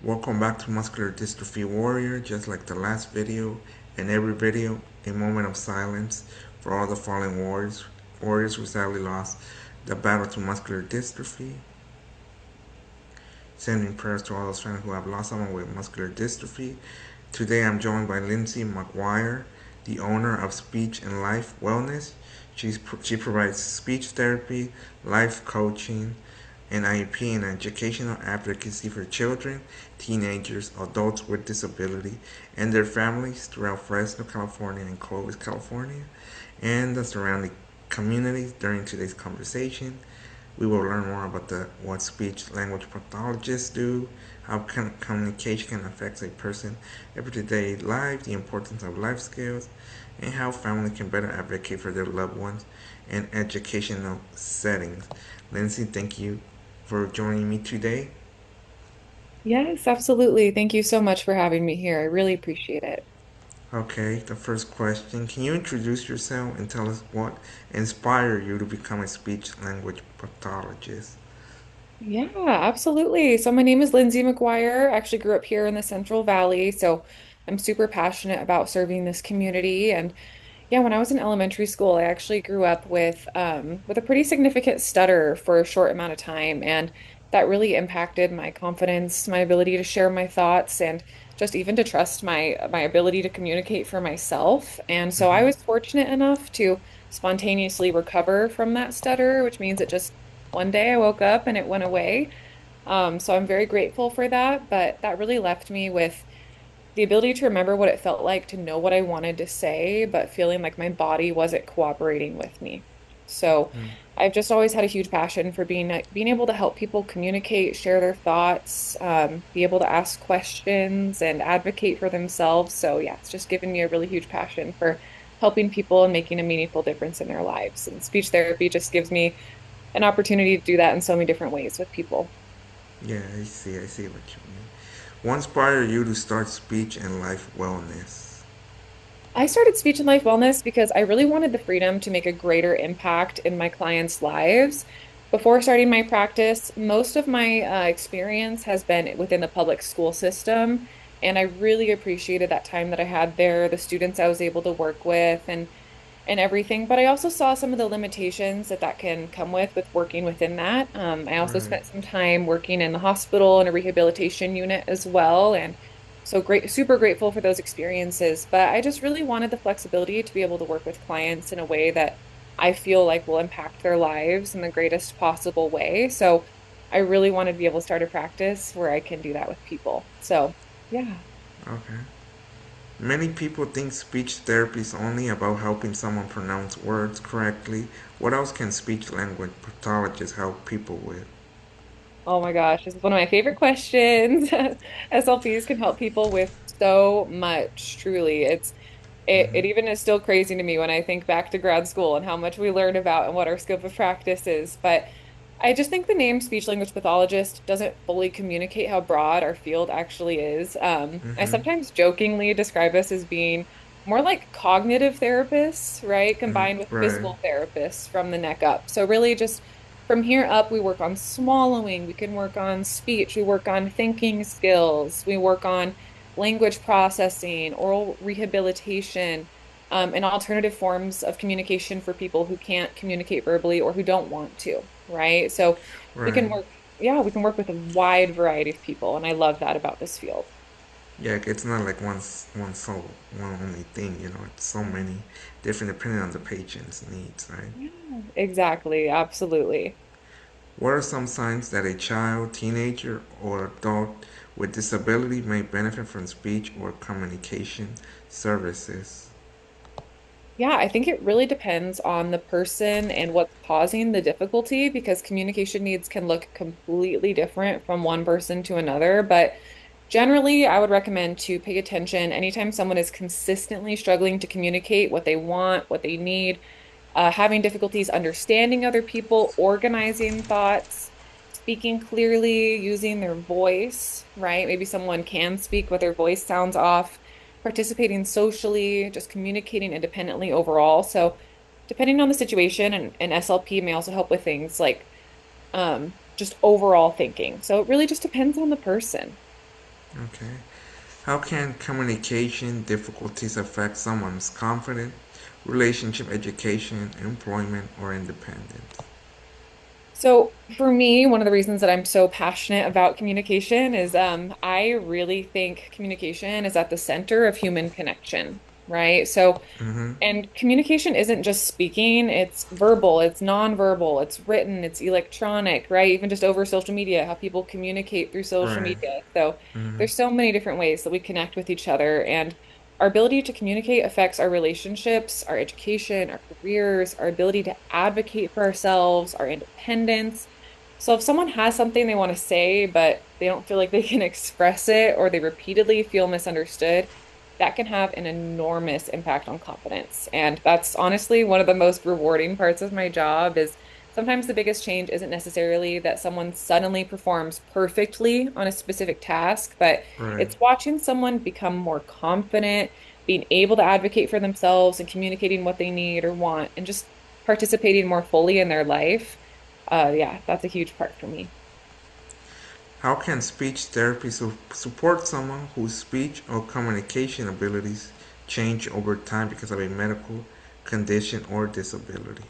Welcome back to Muscular Dystrophy Warrior. Just like the last video, in every video, a moment of silence for all the fallen warriors who sadly lost the battle to muscular dystrophy. Sending prayers to all those fans who have lost someone with muscular dystrophy. Today I'm joined by Lyndsie McGuire, the owner of Speech and Life Wellness. She provides speech therapy, life coaching, and IEP and educational advocacy for children, teenagers, adults with disability, and their families throughout Fresno, California, and Clovis, California, and the surrounding communities. During today's conversation, we will learn more about what speech language pathologists do, how communication can affect a person's everyday life, the importance of life skills, and how family can better advocate for their loved ones in educational settings. Lyndsie, thank you for joining me today. Yes, absolutely. Thank you so much for having me here. I really appreciate it. Okay, the first question. Can you introduce yourself and tell us what inspired you to become a speech language pathologist? Yeah, absolutely. So my name is Lyndsie McGuire. I actually grew up here in the Central Valley, so I'm super passionate about serving this community. And yeah, when I was in elementary school, I actually grew up with a pretty significant stutter for a short amount of time, and that really impacted my confidence, my ability to share my thoughts, and just even to trust my ability to communicate for myself. And so I Mm-hmm. was fortunate enough to spontaneously recover from that stutter, which means it just one day I woke up and it went away. So I'm very grateful for that, but that really left me with the ability to remember what it felt like to know what I wanted to say, but feeling like my body wasn't cooperating with me. So I've just always had a huge passion for being able to help people communicate, share their thoughts, be able to ask questions and advocate for themselves. So yeah, it's just given me a really huge passion for helping people and making a meaningful difference in their lives. And speech therapy just gives me an opportunity to do that in so many different ways with people. Yeah, I see what you mean. What inspired you to start speech and life wellness? I started speech and life wellness because I really wanted the freedom to make a greater impact in my clients' lives. Before starting my practice, most of my experience has been within the public school system, and I really appreciated that time that I had there, the students I was able to work with, and everything. But I also saw some of the limitations that can come with working within that. I also Right. spent some time working in the hospital and a rehabilitation unit as well, and so great, super grateful for those experiences. But I just really wanted the flexibility to be able to work with clients in a way that I feel like will impact their lives in the greatest possible way. So I really wanted to be able to start a practice where I can do that with people. So yeah. Okay. Many people think speech therapy is only about helping someone pronounce words correctly. What else can speech language pathologists help people with? Oh my gosh, this is one of my favorite questions. SLPs can help people with so much, truly. It Mm-hmm. even is still crazy to me when I think back to grad school and how much we learn about and what our scope of practice is. But I just think the name speech language pathologist doesn't fully communicate how broad our field actually is. I Mm-hmm. sometimes jokingly describe us as being more like cognitive therapists, right? Combined with Right. physical therapists from the neck up. So really just from here up, we work on swallowing, we can work on speech, we work on thinking skills, we work on language processing, oral rehabilitation, and alternative forms of communication for people who can't communicate verbally or who don't want to, right? So we can Right. work, yeah, we can work with a wide variety of people, and I love that about this field. Yeah, it's not like one only thing. It's so many different depending on the patient's needs, right? Yeah, exactly, absolutely. What are some signs that a child, teenager, or adult with disability may benefit from speech or communication services? Yeah, I think it really depends on the person and what's causing the difficulty because communication needs can look completely different from one person to another. But generally, I would recommend to pay attention anytime someone is consistently struggling to communicate what they want, what they need, having difficulties understanding other people, organizing thoughts, speaking clearly, using their voice, right? Maybe someone can speak, but their voice sounds off, participating socially, just communicating independently overall. So, depending on the situation, and SLP may also help with things like just overall thinking. So, it really just depends on the person. Okay. How can communication difficulties affect someone's confidence, relationship, education, employment, or independence? So for me, one of the reasons that I'm so passionate about communication is I really think communication is at the center of human connection, right? So Mm-hmm. and communication isn't just speaking, it's verbal, it's nonverbal, it's written, it's electronic, right? Even just over social media, how people communicate through social Right. media. So Mm-hmm. there's so many different ways that we connect with each other. And our ability to communicate affects our relationships, our education, our careers, our ability to advocate for ourselves, our independence. So if someone has something they want to say, but they don't feel like they can express it, or they repeatedly feel misunderstood, that can have an enormous impact on confidence. And that's honestly one of the most rewarding parts of my job is sometimes the biggest change isn't necessarily that someone suddenly performs perfectly on a specific task, but Right. it's watching someone become more confident, being able to advocate for themselves and communicating what they need or want, and just participating more fully in their life. Yeah, that's a huge part for me. How can speech therapy support someone whose speech or communication abilities change over time because of a medical condition or disability?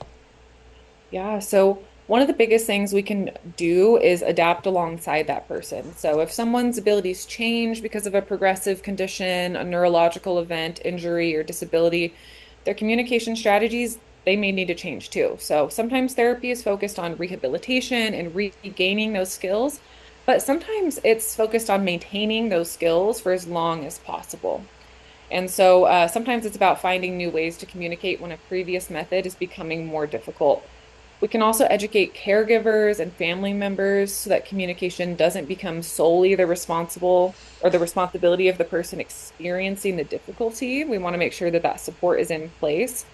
Yeah, so one of the biggest things we can do is adapt alongside that person. So if someone's abilities change because of a progressive condition, a neurological event, injury, or disability, their communication strategies, they may need to change too. So sometimes therapy is focused on rehabilitation and regaining those skills, but sometimes it's focused on maintaining those skills for as long as possible. And so sometimes it's about finding new ways to communicate when a previous method is becoming more difficult. We can also educate caregivers and family members so that communication doesn't become solely the responsible or the responsibility of the person experiencing the difficulty. We want to make sure that that support is in place.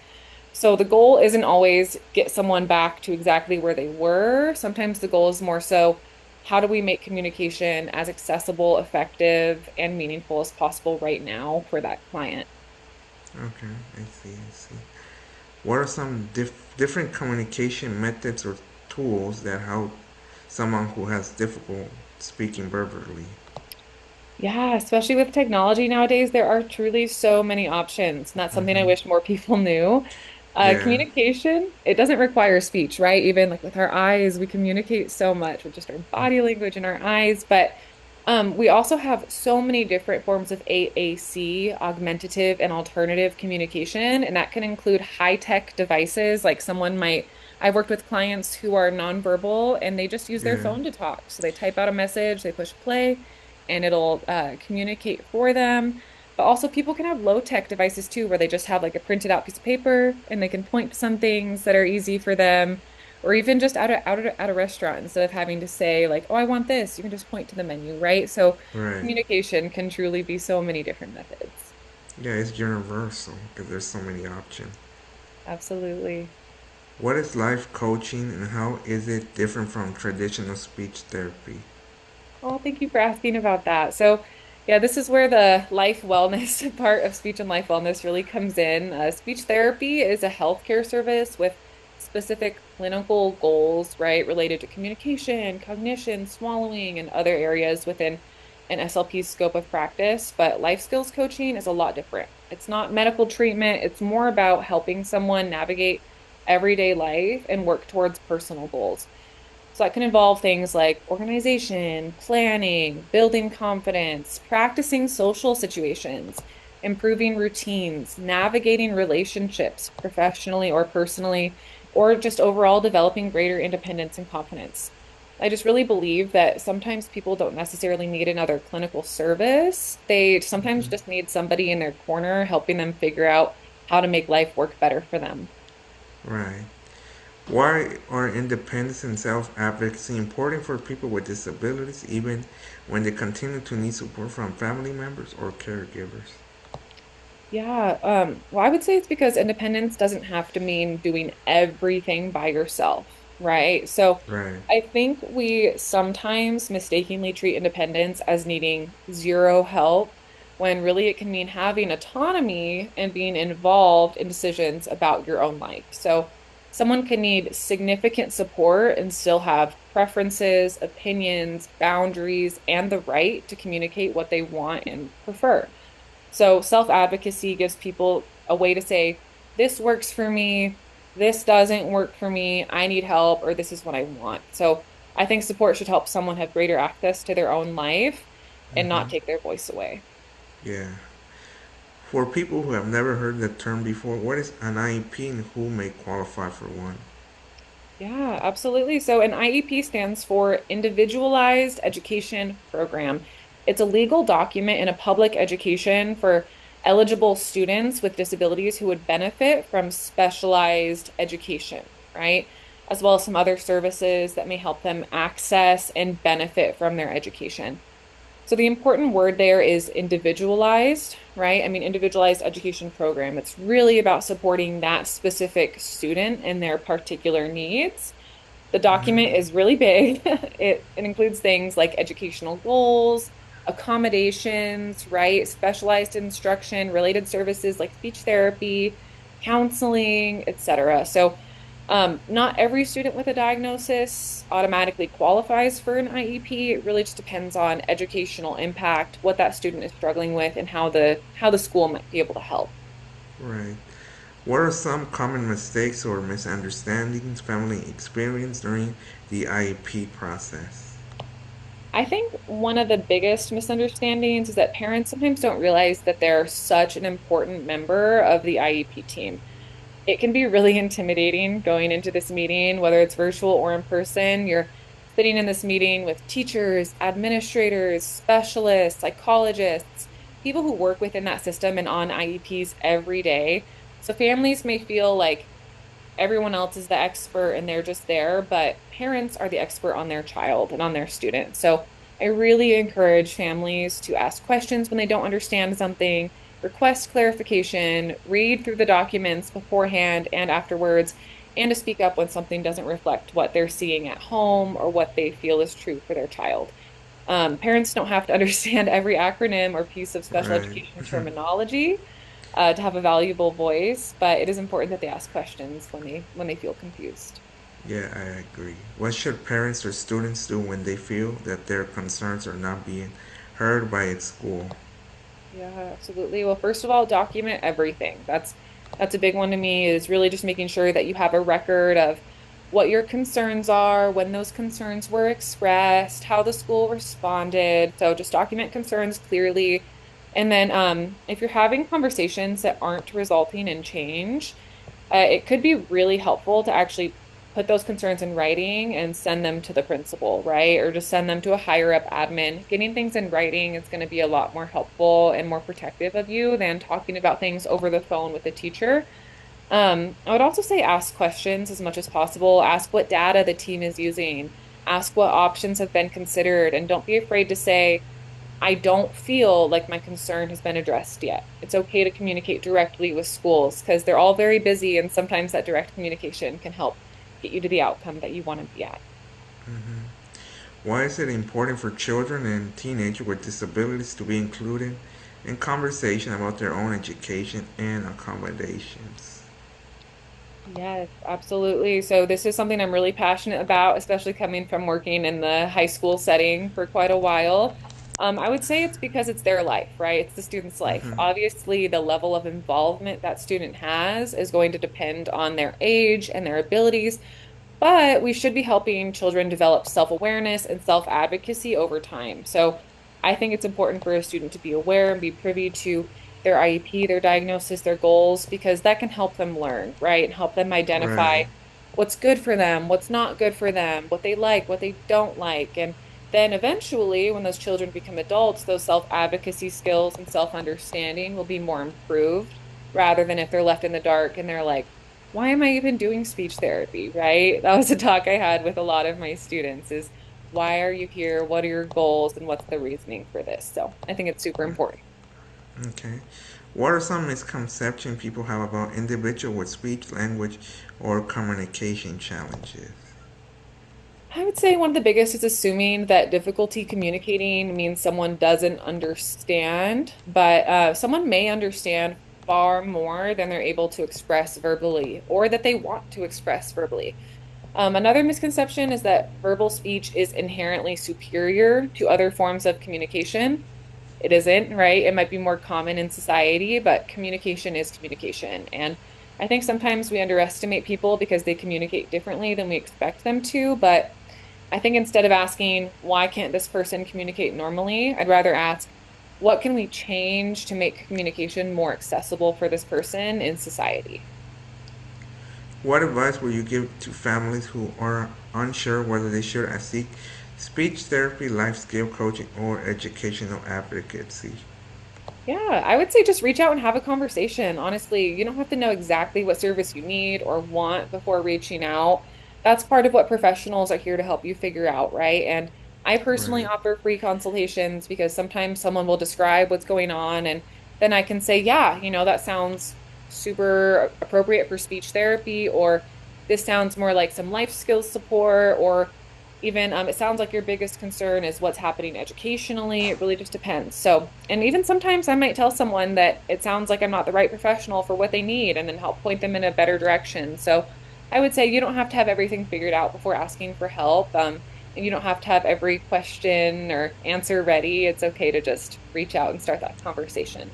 So the goal isn't always get someone back to exactly where they were. Sometimes the goal is more so how do we make communication as accessible, effective, and meaningful as possible right now for that client? Okay, I see, I see. What are some different communication methods or tools that help someone who has difficult speaking verbally? Yeah, especially with technology nowadays, there are truly so many options. And that's something I Mm-hmm. wish more people knew. Yeah, Communication, it doesn't require speech, right? Even like with our eyes, we communicate so much with just our body language and our eyes. But we also have so many different forms of AAC, augmentative and alternative communication. And that can include high-tech devices, like someone might, I've worked with clients who are nonverbal and they just use their yeah, phone to talk. So they type out a message, they push play and it'll communicate for them. But also, people can have low-tech devices too, where they just have like a printed out piece of paper and they can point to some things that are easy for them, or even just at a restaurant instead of having to say like, "Oh, I want this," you can just point to the menu, right? So right. communication can truly be so many different methods. Yeah, it's universal because there's so many options. Absolutely. What is life coaching and how is it different from traditional speech therapy? Oh, thank you for asking about that. So, yeah, this is where the life wellness part of speech and life wellness really comes in. Speech therapy is a healthcare service with specific clinical goals, right, related to communication, cognition, swallowing, and other areas within an SLP scope of practice. But life skills coaching is a lot different. It's not medical treatment, it's more about helping someone navigate everyday life and work towards personal goals. So that can involve things like organization, planning, building confidence, practicing social situations, improving routines, navigating relationships professionally or personally, or just overall developing greater independence and confidence. I just really believe that sometimes people don't necessarily need another clinical service. They sometimes just need somebody in their corner helping them figure out how to make life work better for them. Right. Why are independence and self advocacy important for people with disabilities even when they continue to need support from family members or caregivers? Yeah, well, I would say it's because independence doesn't have to mean doing everything by yourself, right? So Right. I think we sometimes mistakenly treat independence as needing zero help, when really it can mean having autonomy and being involved in decisions about your own life. So someone can need significant support and still have preferences, opinions, boundaries, and the right to communicate what they want and prefer. So self-advocacy gives people a way to say, this works for me, this doesn't work for me, I need help, or this is what I want. So I think support should help someone have greater access to their own life and not take their voice away. Yeah. For people who have never heard the term before, what is an IEP and who may qualify for one? Yeah, absolutely. So an IEP stands for Individualized Education Program. It's a legal document in a public education for eligible students with disabilities who would benefit from specialized education, right? As well as some other services that may help them access and benefit from their education. So the important word there is individualized, right? I mean, individualized education program. It's really about supporting that specific student and their particular needs. The document is really big. It includes things like educational goals, accommodations, right? Specialized instruction, related services like speech therapy, counseling, etc. So, not every student with a diagnosis automatically qualifies for an IEP. It really just depends on educational impact, what that student is struggling with, and how the school might be able to help. Right. What are some common mistakes or misunderstandings family experience during the IEP process? I think one of the biggest misunderstandings is that parents sometimes don't realize that they're such an important member of the IEP team. It can be really intimidating going into this meeting, whether it's virtual or in person. You're sitting in this meeting with teachers, administrators, specialists, psychologists, people who work within that system and on IEPs every day. So families may feel like everyone else is the expert and they're just there, but parents are the expert on their child and on their student. So I really encourage families to ask questions when they don't understand something, request clarification, read through the documents beforehand and afterwards, and to speak up when something doesn't reflect what they're seeing at home or what they feel is true for their child. Parents don't have to understand every acronym or piece of special Right. education terminology to have a valuable voice, but it is important that they ask questions when they feel confused. Yeah, I agree. What should parents or students do when they feel that their concerns are not being heard by its school? Yeah, absolutely. Well, first of all, document everything. That's a big one to me is really just making sure that you have a record of what your concerns are, when those concerns were expressed, how the school responded. So just document concerns clearly. And then if you're having conversations that aren't resulting in change, it could be really helpful to actually put those concerns in writing and send them to the principal, right? Or just send them to a higher up admin. Getting things in writing is going to be a lot more helpful and more protective of you than talking about things over the phone with a teacher. I would also say ask questions as much as possible. Ask what data the team is using. Ask what options have been considered, and don't be afraid to say, I don't feel like my concern has been addressed yet. It's okay to communicate directly with schools because they're all very busy, and sometimes that direct communication can help get you to the outcome that you want to be at. Why is it important for children and teenagers with disabilities to be included in conversation about their own education and accommodations? Yes, absolutely. So this is something I'm really passionate about, especially coming from working in the high school setting for quite a while. I would say it's because it's their life, right? It's the student's life. Obviously, the level of involvement that student has is going to depend on their age and their abilities, but we should be helping children develop self-awareness and self-advocacy over time. So I think it's important for a student to be aware and be privy to their IEP, their diagnosis, their goals, because that can help them learn, right? And help them identify Right. what's good for them, what's not good for them, what they like, what they don't like. And then eventually, when those children become adults, those self-advocacy skills and self-understanding will be more improved rather than if they're left in the dark and they're like, why am I even doing speech therapy, right? That was a talk I had with a lot of my students is why are you here? What are your goals and what's the reasoning for this? So I think it's super important. Okay. What are some misconceptions people have about individuals with speech, language, or communication challenges? I would say one of the biggest is assuming that difficulty communicating means someone doesn't understand, but someone may understand far more than they're able to express verbally or that they want to express verbally. Another misconception is that verbal speech is inherently superior to other forms of communication. It isn't, right? It might be more common in society, but communication is communication. And I think sometimes we underestimate people because they communicate differently than we expect them to. But I think instead of asking, why can't this person communicate normally? I'd rather ask, what can we change to make communication more accessible for this person in society? What advice would you give to families who are unsure whether they should seek speech therapy, life skill coaching, or educational advocacy? Yeah, I would say just reach out and have a conversation. Honestly, you don't have to know exactly what service you need or want before reaching out. That's part of what professionals are here to help you figure out, right? And I personally Right. offer free consultations because sometimes someone will describe what's going on, and then I can say, yeah, that sounds super appropriate for speech therapy, or this sounds more like some life skills support, or even it sounds like your biggest concern is what's happening educationally. It really just depends. So, and even sometimes I might tell someone that it sounds like I'm not the right professional for what they need and then help point them in a better direction. So, I would say you don't have to have everything figured out before asking for help. And you don't have to have every question or answer ready. It's okay to just reach out and start that conversation.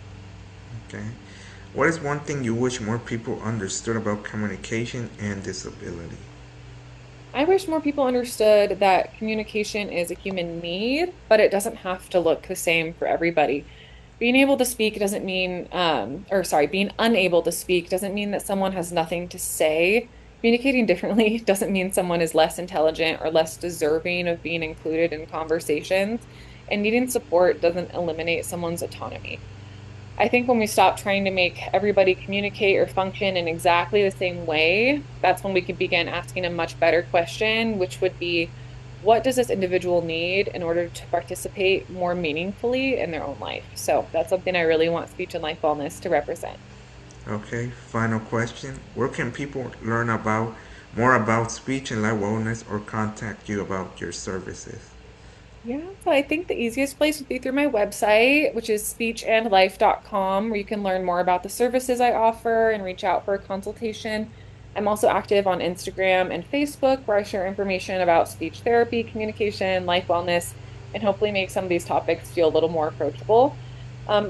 Okay. What is one thing you wish more people understood about communication and disability? I wish more people understood that communication is a human need, but it doesn't have to look the same for everybody. Being able to speak doesn't mean, or sorry, being unable to speak doesn't mean that someone has nothing to say. Communicating differently doesn't mean someone is less intelligent or less deserving of being included in conversations. And needing support doesn't eliminate someone's autonomy. I think when we stop trying to make everybody communicate or function in exactly the same way, that's when we can begin asking a much better question, which would be, what does this individual need in order to participate more meaningfully in their own life? So that's something I really want speech and life wellness to represent. Okay, final question. Where can people learn about more about speech and life wellness or contact you about your services? Yeah, so I think the easiest place would be through my website, which is speechandlife.com, where you can learn more about the services I offer and reach out for a consultation. I'm also active on Instagram and Facebook, where I share information about speech therapy, communication, life wellness, and hopefully make some of these topics feel a little more approachable.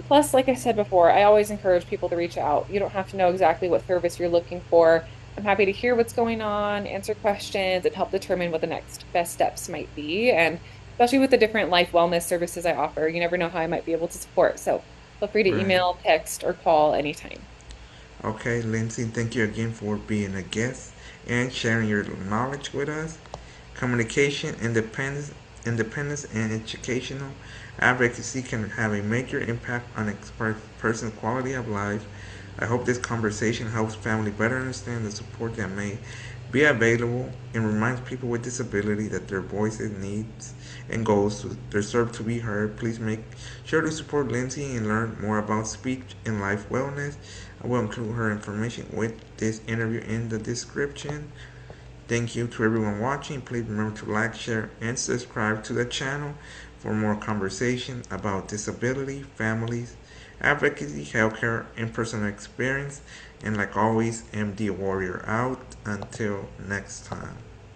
Plus, like I said before, I always encourage people to reach out. You don't have to know exactly what service you're looking for. I'm happy to hear what's going on, answer questions, and help determine what the next best steps might be. And especially with the different life wellness services I offer, you never know how I might be able to support. So feel free to Right. email, text, or call anytime. Okay, Lyndsie, thank you again for being a guest and sharing your knowledge with us. Communication, independence, and educational advocacy can have a major impact on a person's quality of life. I hope this conversation helps families better understand the support that may be available and reminds people with disability that their voices, needs, and goals deserve to be heard. Please make sure to support Lyndsie and learn more about speech and life wellness. I will include her information with this interview in the description. Thank you to everyone watching. Please remember to like, share, and subscribe to the channel for more conversation about disability, families, advocacy, healthcare, and personal experience. And like always, MD Warrior out. Until next time.